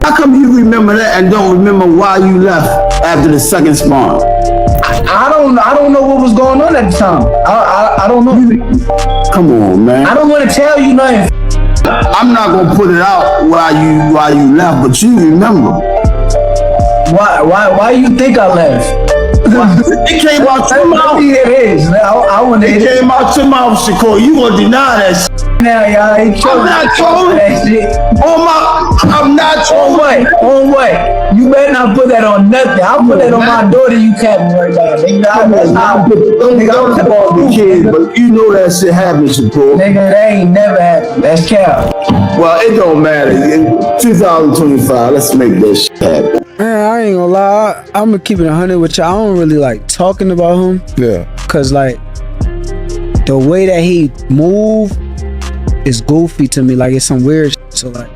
How come you remember that and don't remember why you left after the second sparring? I don't know what was going on at the time. I don't know. Come on, man. I don't want to tell you nothing. I'm not gonna put it out why you left, but you remember. Why you think I left? It came out your mouth. It is. I want to. It came out your mouth, Shakur. You gonna deny that shit? Now, y'all ain't I'm not trolling that shit. I'm not trolling. On what? You better not put that on nothing. I'll put that on my daughter. You can't right now. Don't kids, but you know that shit happens, Shakur. Nigga, that ain't never happened. That's cap. Well, it don't matter. In 2025, let's make this shit happen. Man, I ain't gonna lie. I'm gonna keep it 100 with you. I don't really like talking about him. Yeah. Cause like the way that he move is goofy to me. Like it's some weird shit. So like.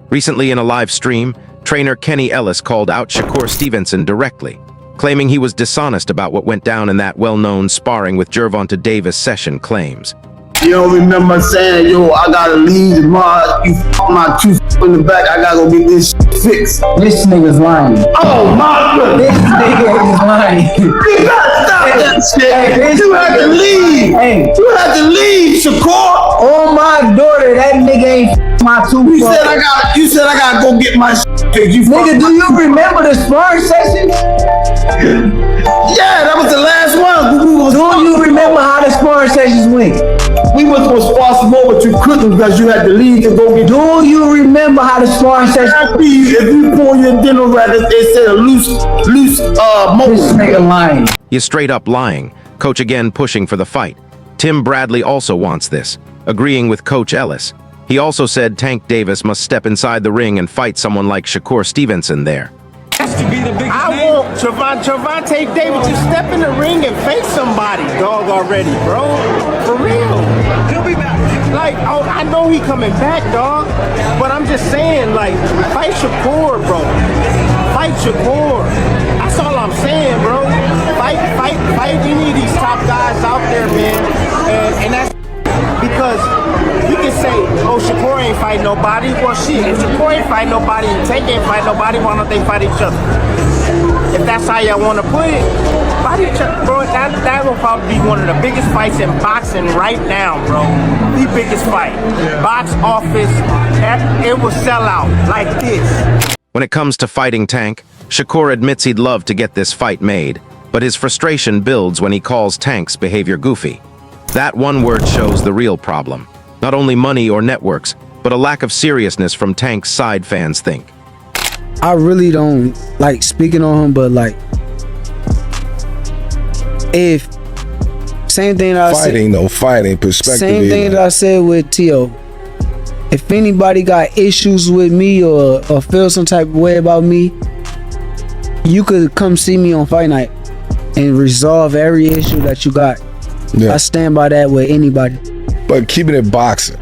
Recently in a live stream, trainer Kenny Ellis called out Shakur Stevenson directly, claiming he was dishonest about what went down in that well-known sparring with Gervonta Davis session claims. You don't remember saying, yo, I gotta leave tomorrow, you fuck my tooth in the back, I gotta go get this shit fixed. This nigga's lying. Oh my goodness. This nigga is lying. You gotta stop that shit. You had to leave. Hey. You had to leave, Shakur. On my daughter, that nigga ain't my tooth. You said I gotta go get my shit fixed. Nigga, do you remember the sparring session? Yeah, that was the last one. Do you remember how the sparring sessions went? We was supposed to spar some more, but you couldn't because you had to leave to go get. Do you remember how the sparring sessions? If you pour your dinner rather, they said a loose mold. This nigga lying. He is straight up lying. Coach again pushing for the fight. Tim Bradley also wants this, agreeing with Coach Ellis. He also said Tank Davis must step inside the ring and fight someone like Shakur Stevenson there. I want Gervonta Davis to step in the ring and face somebody, dog, already, bro. For real. He'll be back. Like, oh, I know he coming back, dog. But I'm just saying, like, fight Shakur, bro. Fight Shakur. That's all I'm saying, bro. Fight. You need these top guys out there, man. And that's because you can say, oh, Shakur ain't fight nobody. Well, shit, if Shakur ain't fight nobody and Tank ain't fight nobody, why don't they fight each other? If that's how y'all want to put it, fight each other, bro. That will probably be one of the biggest fights in boxing right now, bro. The biggest fight. Box office, it will sell out like this. When it comes to fighting Tank, Shakur admits he'd love to get this fight made, but his frustration builds when he calls Tank's behavior goofy. That one word shows the real problem. Not only money or networks, but a lack of seriousness from Tank's side fans think. I really don't like speaking on him, but like, if same thing that fighting perspective. Same thing that I said with T.O. If anybody got issues with me or feel some type of way about me, you could come see me on fight night and resolve every issue that you got. Yeah. I stand by that with anybody. But keeping it boxing.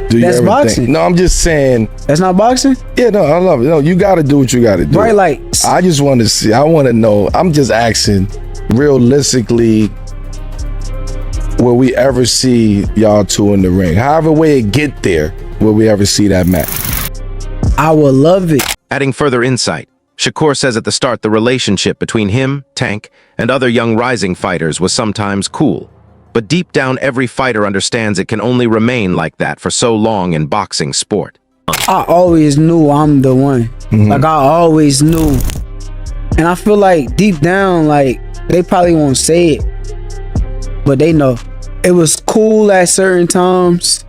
That's boxing. No, I'm just saying. That's not boxing? Yeah, no, I love it. No, you got to do what you got to do. Right, like. I just want to see. I want to know. I'm just asking, realistically, will we ever see y'all two in the ring? However way it get there, will we ever see that match? I would love it. Adding further insight, Shakur says at the start the relationship between him, Tank, and other young rising fighters was sometimes cool. But deep down, every fighter understands it can only remain like that for so long in boxing sport. I always knew I'm the one. Like, I always knew. And I feel like deep down, like, they probably won't say it, but they know. It was cool at certain times,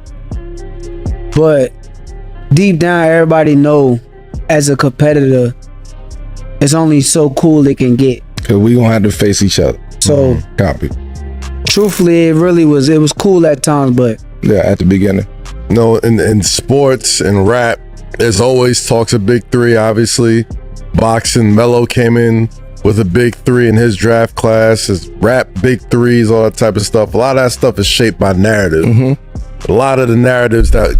but deep down, everybody know as a competitor, it's only so cool it can get. Cause we gonna have to face each other. So, copy. Truthfully, it was cool at times, but yeah, at the beginning. No, in sports and rap, there's always talks of big three, obviously. Boxing, Melo came in with a big three in his draft class, his rap big threes, all that type of stuff. A lot of that stuff is shaped by narrative. A lot of the narratives that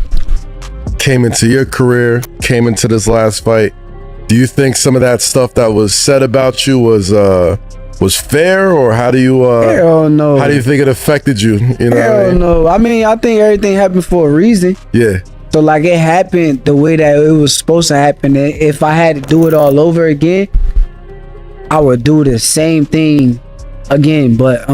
came into your career, came into this last fight. Do you think some of that stuff that was said about you was fair, or how do you hell no. How do you think it affected you? You know hell no. I mean, I think everything happened for a reason. Yeah. So like it happened the way that it was supposed to happen. And if I had to do it all over again, I would do the same thing again. But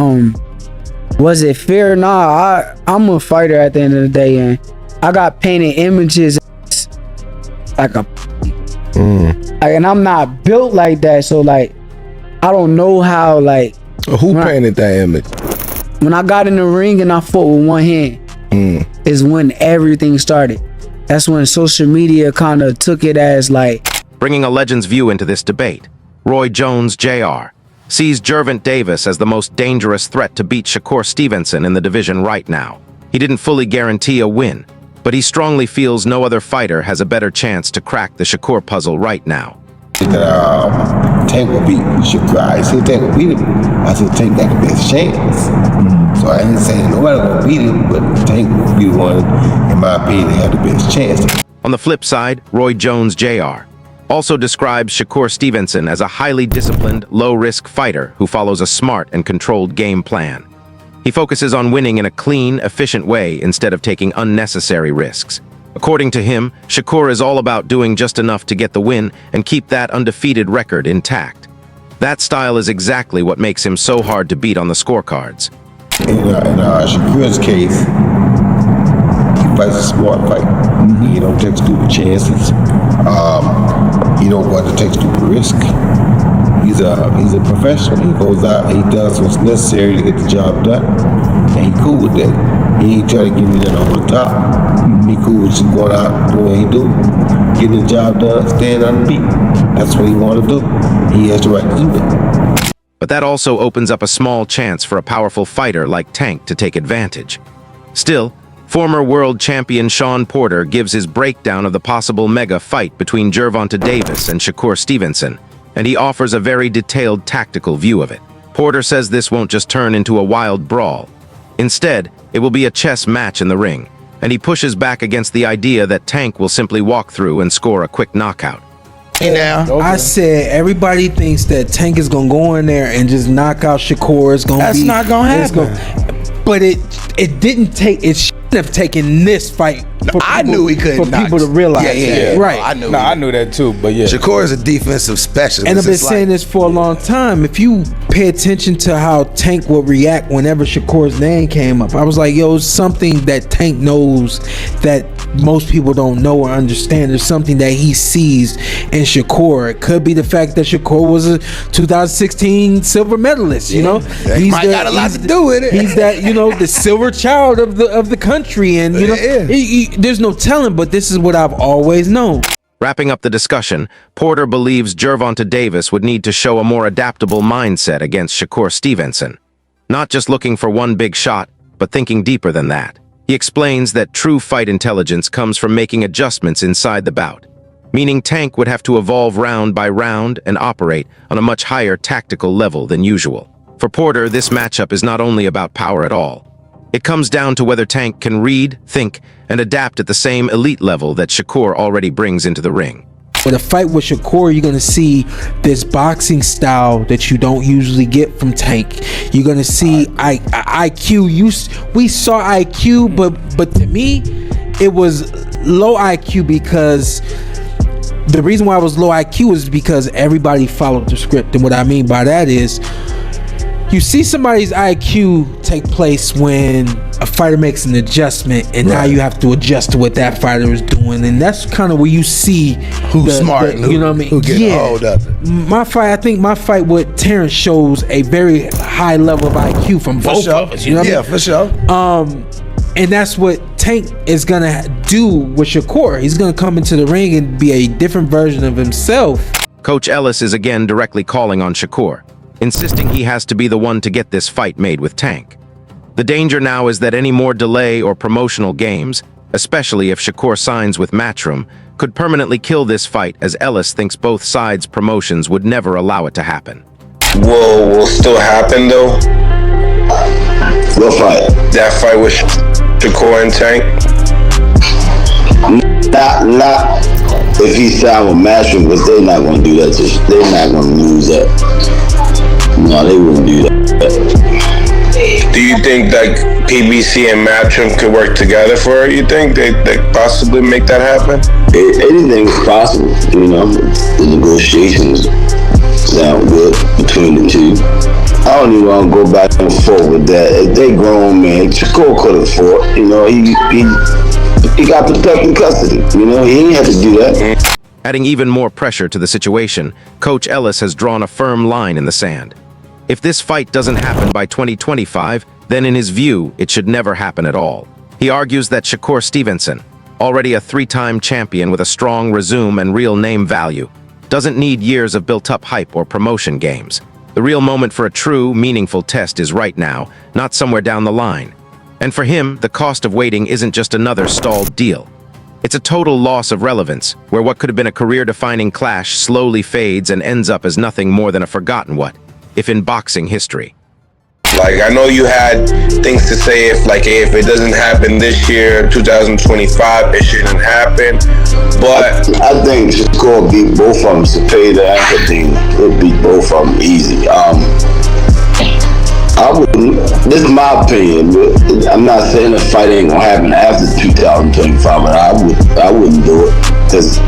was it fair? Nah, I'm a fighter at the end of the day, and I got painted images like a and I'm not built like that, so like I don't know how. Like who painted that image? When I got in the ring and I fought with one hand is when everything started. That's when social media kind of took it as like bringing a legend's view into this debate. Roy Jones Jr. sees Gervonta Davis as the most dangerous threat to beat Shakur Stevenson in the division right now. He didn't fully guarantee a win, but he strongly feels no other fighter has a better chance to crack the Shakur puzzle right now. Tank will beat Shakur. I said Tank will beat him. I said Tank got the best chance. So I ain't saying nobody gonna beat him, but Tank will be the one, in my opinion, that have the best chance. On the flip side, Roy Jones Jr. also describes Shakur Stevenson as a highly disciplined, low-risk fighter who follows a smart and controlled game plan. He focuses on winning in a clean, efficient way instead of taking unnecessary risks. According to him, Shakur is all about doing just enough to get the win and keep that undefeated record intact. That style is exactly what makes him so hard to beat on the scorecards. In Shakur's case, he fights a smart fight. He don't take stupid chances. He don't want to take stupid risk. He's a professional. He goes out, he does what's necessary to get the job done, and he cool with that. He ain't trying to give me that over the top. He cool with just going out, doing what he do, getting the job done, staying unbeat. That's what he want to do. He has the right to do that. But that also opens up a small chance for a powerful fighter like Tank to take advantage. Still, former world champion Shawn Porter gives his breakdown of the possible mega fight between Gervonta Davis and Shakur Stevenson, and he offers a very detailed tactical view of it. Porter says this won't just turn into a wild brawl. Instead, it will be a chess match in the ring, and he pushes back against the idea that Tank will simply walk through and score a quick knockout. Hey now, I said everybody thinks that Tank is gonna go in there and just knock out Shakur. It's gonna That's not gonna happen. But it didn't take. It shouldn't have taken this fight. I knew he couldn't. For people to realize. Yeah. Right. I knew that too. But yeah, Shakur is a defensive specialist. And I've been saying this for a long time. If you pay attention to how Tank would react whenever Shakur's name came up, I was like, yo, it's something that Tank knows that most people don't know or understand. There's something that he sees in Shakur. It could be the fact that Shakur was a 2016 silver medalist. You know, he's got a lot to do with it. He's that, you know, the silver child of the country, and you know, there's no telling. But this is what I've always known. Wrapping up the discussion, Porter believes Gervonta Davis would need to show a more adaptable mindset against Shakur Stevenson. Not just looking for one big shot, but thinking deeper than that. He explains that true fight intelligence comes from making adjustments inside the bout, meaning Tank would have to evolve round by round and operate on a much higher tactical level than usual. For Porter, this matchup is not only about power at all. It comes down to whether Tank can read, think, and adapt at the same elite level that Shakur already brings into the ring. With a fight with Shakur, you're gonna see this boxing style that you don't usually get from Tank. You're gonna see IQ. We saw IQ, but to me, it was low IQ because the reason why it was low IQ is because everybody followed the script. And what I mean by that is, you see somebody's IQ take place when a fighter makes an adjustment, and now you have to adjust to what that fighter is doing, and that's kind of where you see who's smart, and you know what I mean? Who get hold of it. I think my fight with Terrence shows a very high level of IQ from both of us. You know what I mean? For sure. And that's what Tank is gonna do with Shakur. He's gonna come into the ring and be a different version of himself. Coach Ellis is again directly calling on Shakur, insisting he has to be the one to get this fight made with Tank. The danger now is that any more delay or promotional games, especially if Shakur signs with Matchroom, could permanently kill this fight, as Ellis thinks both sides' promotions would never allow it to happen. Will still happen though? What fight? That fight with Shakur and Tank? Not if he signed with Matchroom, because they're not going to do that. They're not going to lose that. No, they wouldn't do that. Do you think like PBC and Matchroom could work together for it? You think they possibly make that happen? Anything is possible, you know. The negotiations sound good between the two. I don't even want to go back and forth with that. If they grown man, Shakur could have fought. You know, he got protected custody. You know, he ain't had to do that. Adding even more pressure to the situation, Coach Ellis has drawn a firm line in the sand. If this fight doesn't happen by 2025, then in his view, it should never happen at all. He argues that Shakur Stevenson, already a 3-time champion with a strong resume and real name value, doesn't need years of built-up hype or promotion games. The real moment for a true, meaningful test is right now, not somewhere down the line. And for him, the cost of waiting isn't just another stalled deal. It's a total loss of relevance, where what could have been a career-defining clash slowly fades and ends up as nothing more than a forgotten what, if in boxing history. Like, I know you had things to say if it doesn't happen this year, 2025, it shouldn't happen. But I think Shakur beat both of them. Cepeda and Cadena. He'll beat both of them easy. I wouldn't. This is my opinion. But I'm not saying the fight ain't gonna happen after 2025, but I wouldn't do it because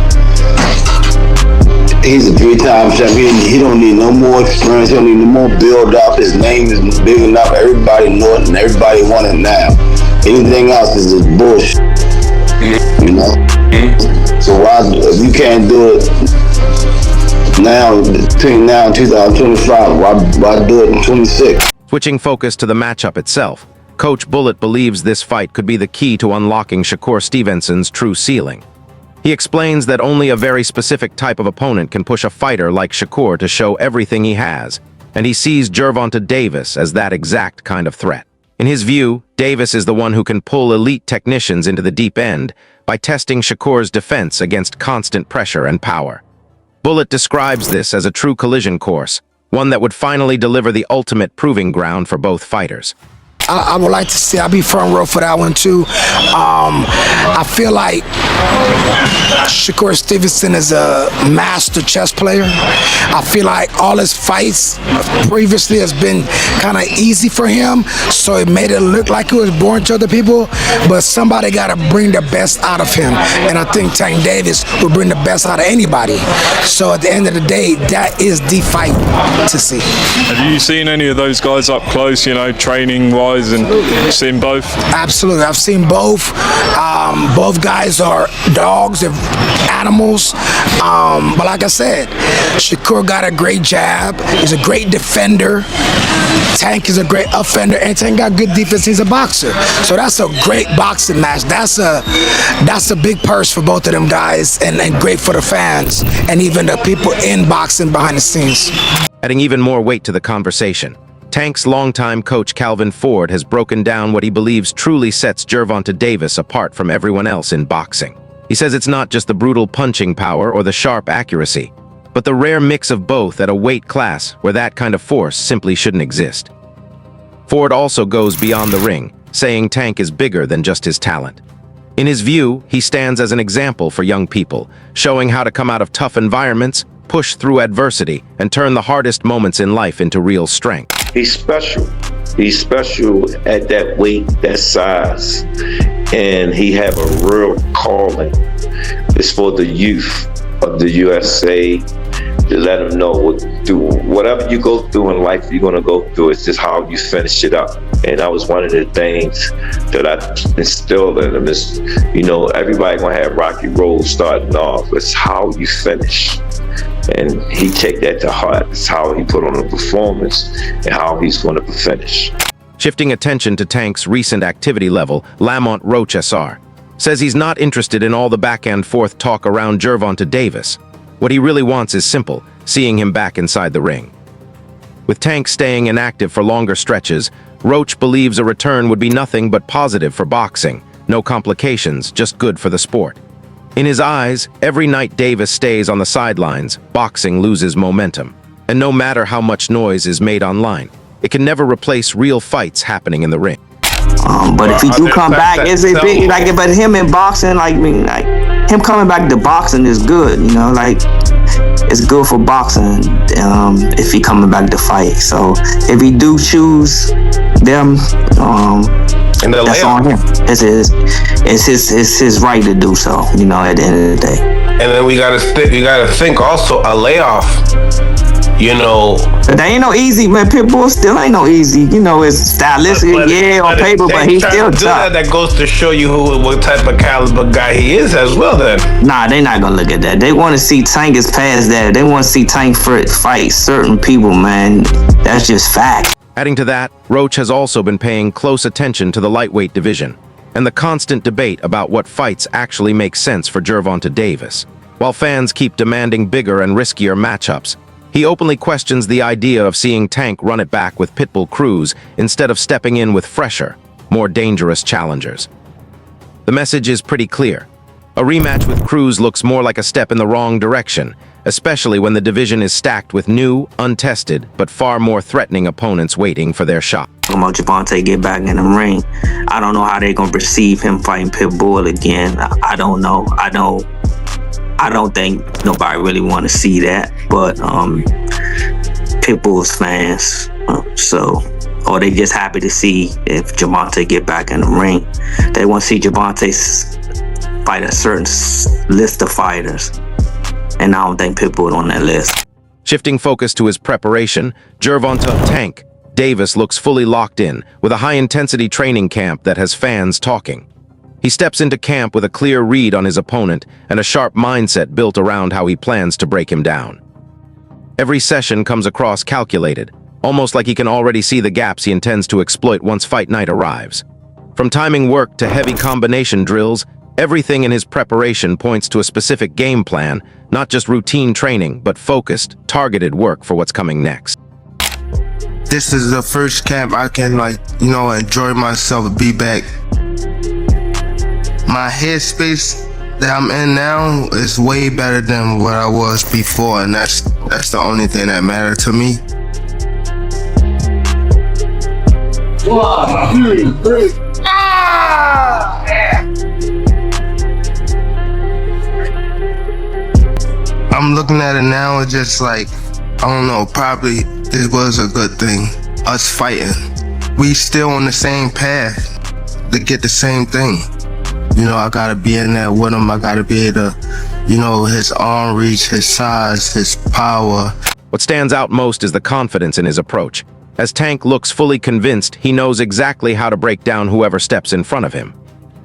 he's a 3-time champion. He don't need no more experience. He don't need no more build up. His name is big enough. Everybody know it and everybody want it now. Anything else is just bullshit. You know? So why, if you can't do it now, between now and 2025, why do it in 26? Switching focus to the matchup itself, Coach Bullet believes this fight could be the key to unlocking Shakur Stevenson's true ceiling. He explains that only a very specific type of opponent can push a fighter like Shakur to show everything he has, and he sees Gervonta Davis as that exact kind of threat. In his view, Davis is the one who can pull elite technicians into the deep end by testing Shakur's defense against constant pressure and power. Bullet describes this as a true collision course, one that would finally deliver the ultimate proving ground for both fighters. I would like to see, I'll be front row for that one too. I feel like Shakur Stevenson is a master chess player. I feel like all his fights previously has been kind of easy for him, so it made it look like it was boring to other people, but somebody got to bring the best out of him, and I think Tank Davis will bring the best out of anybody. So at the end of the day, that is the fight to see. Have you seen any of those guys up close, you know, training-wise, and seen both? Absolutely, I've seen both. Both guys are dogs, they're animals. But like I said, Shakur got a great jab. He's a great defender. Tank is a great offender, and Tank got good defense. He's a boxer. So that's a great boxing match. That's a big purse for both of them guys, and great for the fans and even the people in boxing behind the scenes. Adding even more weight to the conversation, Tank's longtime coach Calvin Ford has broken down what he believes truly sets Gervonta Davis apart from everyone else in boxing. He says it's not just the brutal punching power or the sharp accuracy, but the rare mix of both at a weight class where that kind of force simply shouldn't exist. Ford also goes beyond the ring, saying Tank is bigger than just his talent. In his view, he stands as an example for young people, showing how to come out of tough environments, push through adversity, and turn the hardest moments in life into real strength. He's special. He's special at that weight, that size, and he have a real calling. It's for the youth of the USA to let them know whatever you go through in life, you're gonna go through. It's just how you finish it up. And that was one of the things that I instilled in him. Is, you know, everybody gonna have rocky roads starting off. It's how you finish. And he take that to heart. It's how he put on a performance and how he's going to finish. Shifting attention to Tank's recent activity level, Lamont Roach SR says he's not interested in all the back and forth talk around Gervonta Davis. What he really wants is simple, seeing him back inside the ring. With Tank staying inactive for longer stretches, Roach believes a return would be nothing but positive for boxing. No complications, just good for the sport. In his eyes, every night Davis stays on the sidelines, boxing loses momentum. And no matter how much noise is made online, it can never replace real fights happening in the ring. But if he do come back, it's a big, like, but him in boxing, like him coming back to boxing is good, you know, like, it's good for boxing if he coming back to fight. So if he do choose them, that's on him. It's his right to do so. You know, at the end of the day. And then you gotta think also a layoff. You know, but that ain't no easy, man. Pitbull still ain't no easy. You know, it's stylistic, on paper, but he's still tough. That goes to show you what type of caliber guy he is as well. Then, nah, they not gonna look at that. They want to see Tank is past that. They want to see Tank fight certain people, man. That's just fact. Adding to that, Roach has also been paying close attention to the lightweight division and the constant debate about what fights actually make sense for Gervonta Davis. While fans keep demanding bigger and riskier matchups, he openly questions the idea of seeing Tank run it back with Pitbull Cruz instead of stepping in with fresher, more dangerous challengers. The message is pretty clear. A rematch with Cruz looks more like a step in the wrong direction, especially when the division is stacked with new, untested, but far more threatening opponents waiting for their shot. About Gervonta get back in the ring, I don't know how they're gonna perceive him fighting Pitbull again. I don't know. I don't think nobody really want to see that, but Pitbull's fans, or they just happy to see if Gervonta get back in the ring. They want to see Gervonta fight a certain list of fighters, and I don't think Pitbull on that list. Shifting focus to his preparation, Gervonta Tank Davis looks fully locked in with a high-intensity training camp that has fans talking. He steps into camp with a clear read on his opponent and a sharp mindset built around how he plans to break him down. Every session comes across calculated, almost like he can already see the gaps he intends to exploit once fight night arrives. From timing work to heavy combination drills, everything in his preparation points to a specific game plan, not just routine training, but focused, targeted work for what's coming next. This is the first camp I can, enjoy myself and be back. My headspace that I'm in now is way better than what I was before, and that's the only thing that matters to me. 1, 2, 3. I'm looking at it now, it's just like, I don't know, probably this was a good thing, us fighting. We still on the same path to get the same thing. You know, I gotta be in there with him. I gotta be able to, his arm reach, his size, his power. What stands out most is the confidence in his approach. As Tank looks fully convinced, he knows exactly how to break down whoever steps in front of him.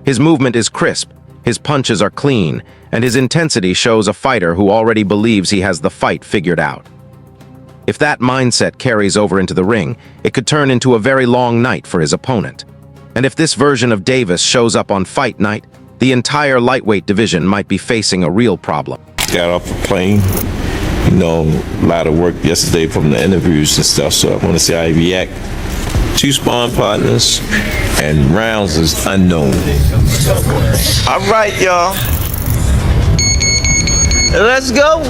His movement is crisp, his punches are clean, and his intensity shows a fighter who already believes he has the fight figured out. If that mindset carries over into the ring, it could turn into a very long night for his opponent. And if this version of Davis shows up on fight night, the entire lightweight division might be facing a real problem. Got off the plane, a lot of work yesterday from the interviews and stuff, so I want to see how he react. 2 sparring partners and rounds is unknown. All right, y'all. Let's go.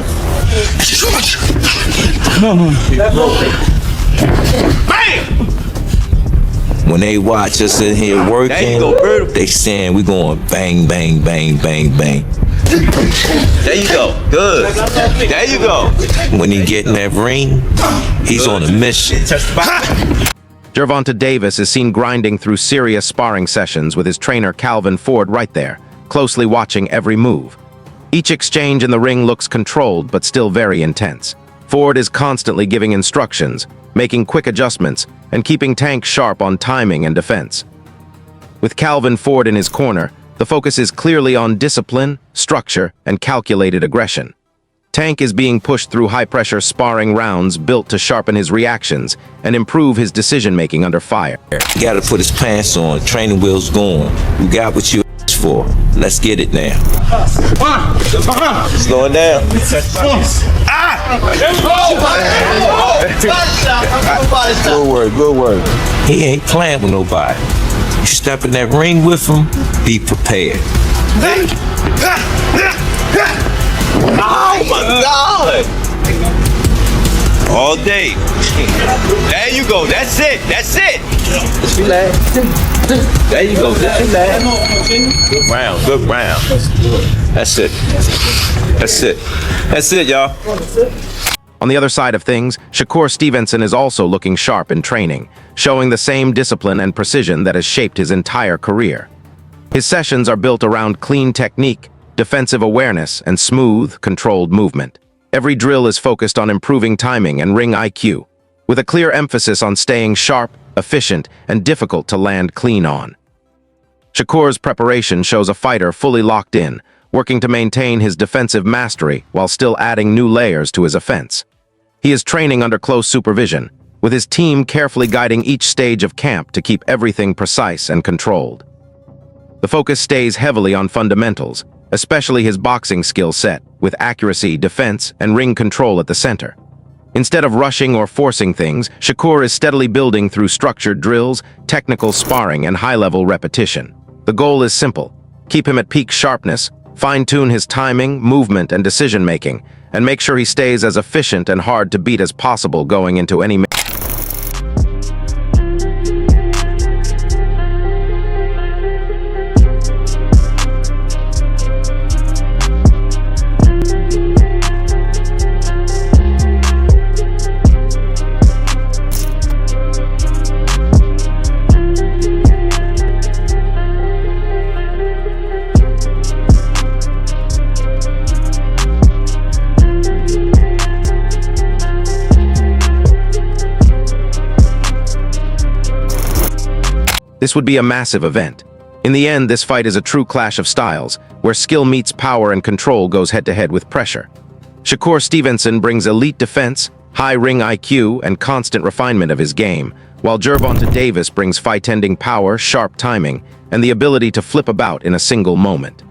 Bam! When they watch us in here working, they saying we going bang, bang, bang, bang, bang. There you go. Good. There you go. When he get in that ring, he's on a mission. Gervonta Davis is seen grinding through serious sparring sessions with his trainer Calvin Ford right there, closely watching every move. Each exchange in the ring looks controlled but still very intense. Ford is constantly giving instructions, making quick adjustments, and keeping Tank sharp on timing and defense. With Calvin Ford in his corner, the focus is clearly on discipline, structure, and calculated aggression. Tank is being pushed through high-pressure sparring rounds built to sharpen his reactions and improve his decision-making under fire. He got to put his pants on, training wheels going. You got what you asked for. Let's get it now. Slow it down. Good word. He ain't playing with nobody. You step in that ring with him, be prepared. Oh my God! All day. There you go. That's it. That's it. Just relax. There you go. Just relax. Good round. Good round. That's it. That's it. That's it, y'all. On the other side of things, Shakur Stevenson is also looking sharp in training, showing the same discipline and precision that has shaped his entire career. His sessions are built around clean technique, defensive awareness, and smooth, controlled movement. Every drill is focused on improving timing and ring IQ, with a clear emphasis on staying sharp, efficient, and difficult to land clean on. Shakur's preparation shows a fighter fully locked in, working to maintain his defensive mastery while still adding new layers to his offense. He is training under close supervision, with his team carefully guiding each stage of camp to keep everything precise and controlled. The focus stays heavily on fundamentals, especially his boxing skill set, with accuracy, defense, and ring control at the center. Instead of rushing or forcing things, Shakur is steadily building through structured drills, technical sparring, and high-level repetition. The goal is simple: keep him at peak sharpness, fine-tune his timing, movement, and decision-making, and make sure he stays as efficient and hard to beat as possible going into any This would be a massive event. In the end, this fight is a true clash of styles, where skill meets power and control goes head-to-head with pressure. Shakur Stevenson brings elite defense, high ring IQ, and constant refinement of his game, while Gervonta Davis brings fight-ending power, sharp timing, and the ability to flip about in a single moment.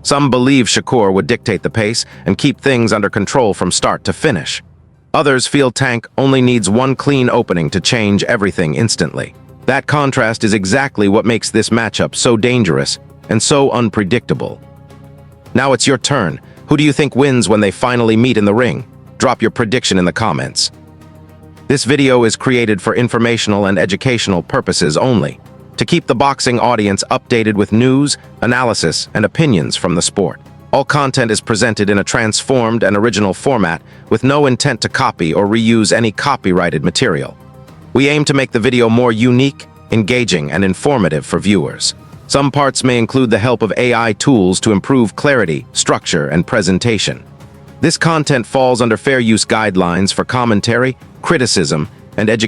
Some believe Shakur would dictate the pace and keep things under control from start to finish. Others feel Tank only needs one clean opening to change everything instantly. That contrast is exactly what makes this matchup so dangerous and so unpredictable. Now it's your turn. Who do you think wins when they finally meet in the ring? Drop your prediction in the comments. This video is created for informational and educational purposes only, to keep the boxing audience updated with news, analysis, and opinions from the sport. All content is presented in a transformed and original format with no intent to copy or reuse any copyrighted material. We aim to make the video more unique, engaging, and informative for viewers. Some parts may include the help of AI tools to improve clarity, structure, and presentation. This content falls under fair use guidelines for commentary, criticism, and education.